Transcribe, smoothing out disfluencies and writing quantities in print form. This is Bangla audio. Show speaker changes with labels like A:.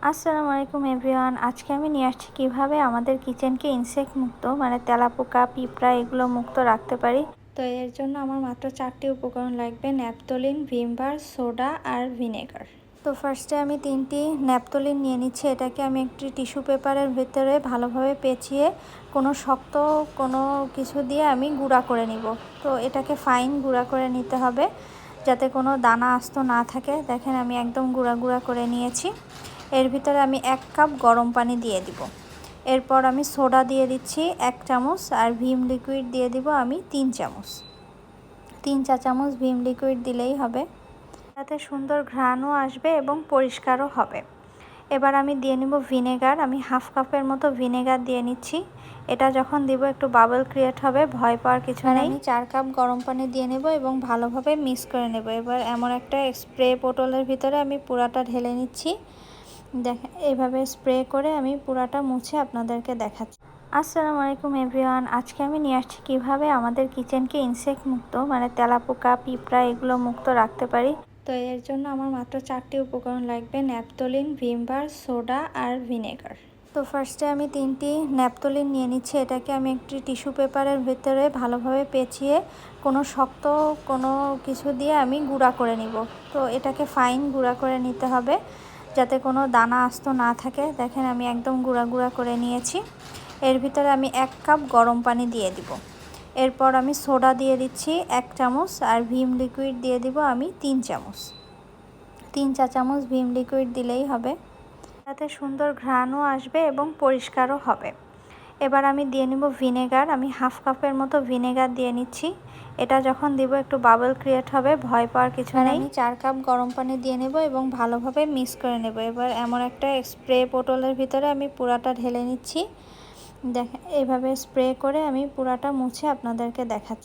A: আসসালামু আলাইকুম এভরিওয়ান। আজকে আমি নিয়ে আসছি কীভাবে আমাদের কিচেনকে ইনসেক্ট মুক্ত মানে তেলাপোকা পিঁপড়া এগুলো মুক্ত রাখতে পারি। তো এর জন্য আমার মাত্র 4টি উপকরণ লাগবে: ন্যাপথলিন, ভিম বার, সোডা আর ভিনেগার। তো ফার্স্টে আমি 3টি ন্যাপথলিন নিয়ে নিচ্ছি। এটাকে আমি একটি টিস্যু পেপারের ভিতরে ভালোভাবে পেঁচিয়ে শক্ত কোনো কিছু দিয়ে আমি গুঁড়া করে নিব। তো এটাকে ফাইন গুঁড়া করে নিতে হবে যাতে কোনো দানা আস্ত না থাকে। দেখেন আমি একদম গুঁড়া গুঁড়া করে নিয়েছি। এর ভিতরে আমি 1 কাপ গরম পানি দিয়ে দিব। এরপর আমি সোডা দিয়ে দিচ্ছি 1 চামচ আর ভিম লিকুইড দিয়ে দিব আমি 3 চামচ। 3 চা চামচ ভিম লিকুইড দিলেই হবে, তাতে সুন্দর ঘ্রাণও আসবে এবং পরিষ্কারও হবে। এবার আমি দিয়ে নিব ভিনেগার। আমি 1/2 কাপের মতো ভিনেগার দিয়ে নিচ্ছি। এটা যখন দিব একটু বাবল ক্রিয়েট হবে, ভয় পাওয়ার কিছু নেই। আমি 4 কাপ গরম পানি দিয়ে নেব এবং ভালোভাবে মিক্স করে নেব। এবার এমন একটা স্প্রে বোতলের ভিতরে আমি পুরাটা ঢেলে নিচ্ছি। দেখেন এইভাবে স্প্রে করে আমি পুরাটা মুছে আপনাদেরকে দেখাচ্ছি। আসসালামু আলাইকুম এভরিওয়ান। আজকে আমি নিয়ে আসছি কীভাবে আমাদের কিচেনকে ইনসেক্ট মুক্ত মানে তেলাপোকা পিঁপড়া এগুলো মুক্ত রাখতে পারি। তো এর জন্য আমার মাত্র 4টি উপকরণ লাগবে: ন্যাপথলিন, ভিম বার, সোডা আর ভিনেগার। তো ফার্স্টে আমি 3টি ন্যাপথলিন নিয়ে নিচ্ছি। এটাকে আমি একটি টিস্যু পেপারের ভিতরে ভালোভাবে পেঁচিয়ে শক্ত কোনো কিছু দিয়ে আমি গুঁড়া করে নিব। তো এটাকে ফাইন গুঁড়া করে নিতে হবে যাতে কোনো দানা আস্ত না থাকে। দেখেন আমি একদম গুঁড়া গুঁড়া করে নিয়েছি। এর ভিতরে আমি 1 কাপ গরম পানি দিয়ে দিব। এরপর আমি সোডা দিয়ে দিচ্ছি 1 চামচ আর ভিম লিকুইড দিয়ে দিব আমি 3 চামচ। 3 চা চামচ ভিম লিকুইড দিলেই হবে, তাতে সুন্দর ঘ্রাণও আসবে এবং পরিষ্কারও হবে। এবার আমি দিয়ে নিব ভিনেগার। আমি 1/2 কাপের মতো ভিনেগার দিয়ে নিচ্ছি। এটা যখন দিব একটু বাবল ক্রিয়েট হবে, ভয় পাওয়ার কিছু নেই। আমি 4 কাপ গরম পানি দিয়ে নেব এবং ভালোভাবে মিক্স করে নেব। এবার এমন একটা স্প্রে বোতলের ভিতরে আমি পুরাটা ঢেলে নিচ্ছি। দেখেন এইভাবে স্প্রে করে আমি পুরাটা মুছে আপনাদেরকে দেখাচ্ছি।